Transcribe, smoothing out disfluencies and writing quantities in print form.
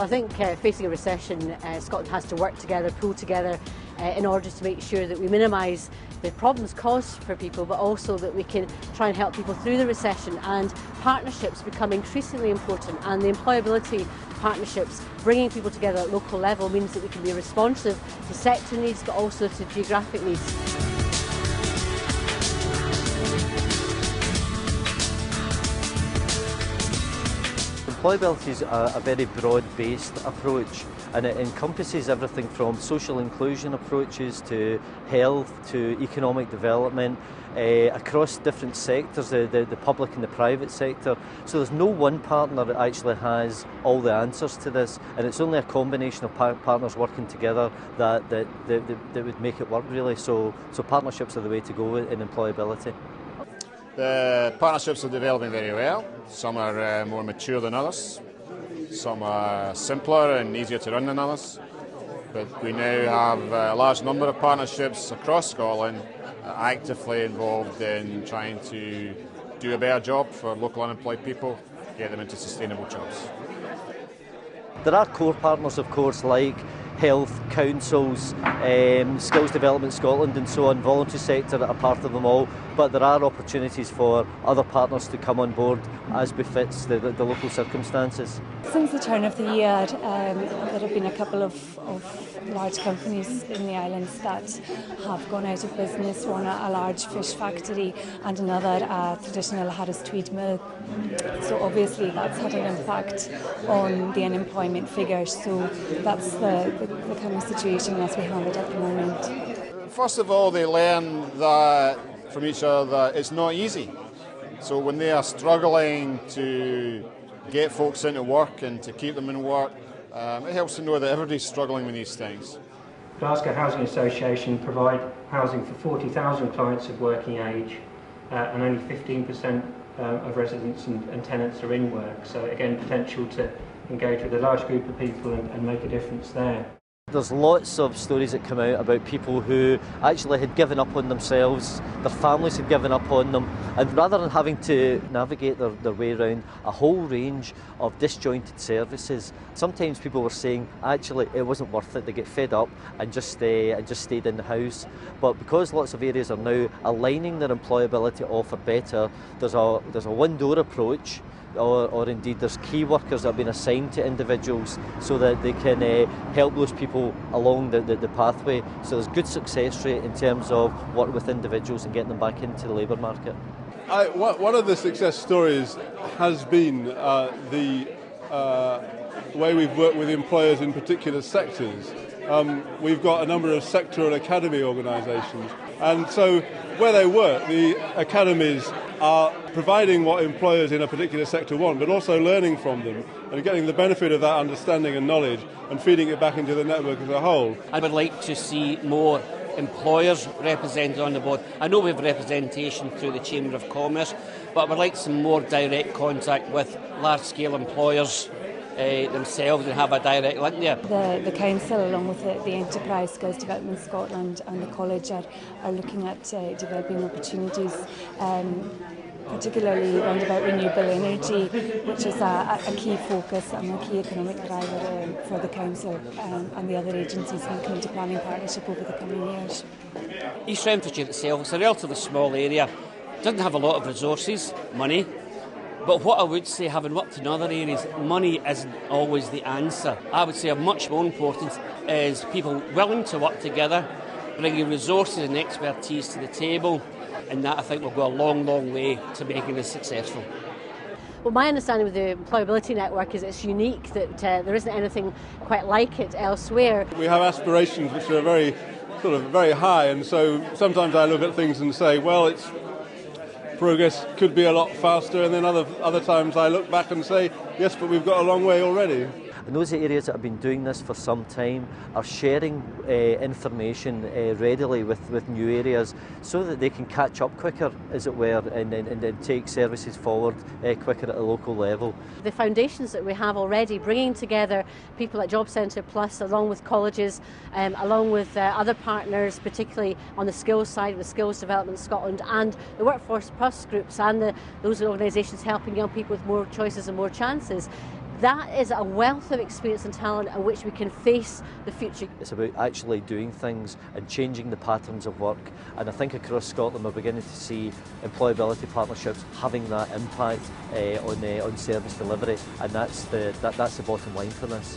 Well, I think facing a recession, Scotland has to work together, pull together in order to make sure that we minimise the problems caused for people, but also that we can try and help people through the recession. And partnerships become increasingly important, and the employability partnerships, bringing people together at local level, means that we can be responsive to sector needs but also to geographic needs. Employability is a very broad-based approach, and it encompasses everything from social inclusion approaches to health to economic development across different sectors, the public and the private sector. So there's no one partner that actually has all the answers to this, and it's only a combination of partners working together that would make it work really. So partnerships are the way to go in employability. The partnerships are developing very well. Some are more mature than others. Some are simpler and easier to run than others. But we now have a large number of partnerships across Scotland actively involved in trying to do a better job for local unemployed people, get them into sustainable jobs. There are core partners, of course, like health, councils, Skills Development Scotland and so on, voluntary sector that are part of them all, but there are opportunities for other partners to come on board as befits the local circumstances. Since the turn of the year, there have been a couple of large companies in the islands that have gone out of business, one a large fish factory and another a traditional Harris Tweed mill. So obviously that's had an impact on the unemployment figures, so that's the kind of situation as we have it at the moment. First of all, they learn that from each other that it's not easy. So when they are struggling to get folks into work and to keep them in work, it helps to know that everybody's struggling with these things. Glasgow Housing Association provide housing for 40,000 clients of working age, and only 15% of residents and tenants are in work. So again, potential to engage with a large group of people and make a difference there. There's lots of stories that come out about people who actually had given up on themselves, their families had given up on them, and rather than having to navigate their way around a whole range of disjointed services, sometimes people were saying actually it wasn't worth it, they get fed up and just stayed in the house. But because lots of areas are now aligning their employability offer better, there's a one-door approach. Or indeed there's key workers that have been assigned to individuals so that they can help those people along the pathway. So there's good success rate in terms of work with individuals and getting them back into the labour market. One of the success stories has been the way we've worked with employers in particular sectors. We've got a number of sectoral academy organisations, and so where they work, the academies are providing what employers in a particular sector want, but also learning from them and getting the benefit of that understanding and knowledge and feeding it back into the network as a whole. I would like to see more employers represented on the board. I know we have representation through the Chamber of Commerce, but I would like some more direct contact with large-scale employers themselves and have a direct link there. The council, along with the Enterprise, Skills Development Scotland and the college are looking at developing opportunities, particularly around about renewable energy, which is a key focus and a key economic driver for the council and the other agencies looking into planning partnership over the coming years. East Renfrewshire itself is a relatively small area, doesn't have a lot of resources, money. But what I would say, having worked in other areas, money isn't always the answer. I would say much more important is people willing to work together, bringing resources and expertise to the table, and that I think will go a long, long way to making this successful. Well, my understanding with the Employability Network is it's unique, that there isn't anything quite like it elsewhere. We have aspirations which are very high, and so sometimes I look at things and say, well, progress could be a lot faster, and then other times I look back and say, yes, but we've got a long way already. And those areas that have been doing this for some time are sharing information readily with new areas so that they can catch up quicker, as it were, and take services forward quicker at a local level. The foundations that we have already, bringing together people at Job Centre Plus, along with colleges, along with other partners, particularly on the skills side with Skills Development Scotland and the Workforce Plus groups and those organisations helping young people with more choices and more chances. That is a wealth of experience and talent at which we can face the future. It's about actually doing things and changing the patterns of work, and I think across Scotland we're beginning to see employability partnerships having that impact on service delivery, and that's the bottom line for this.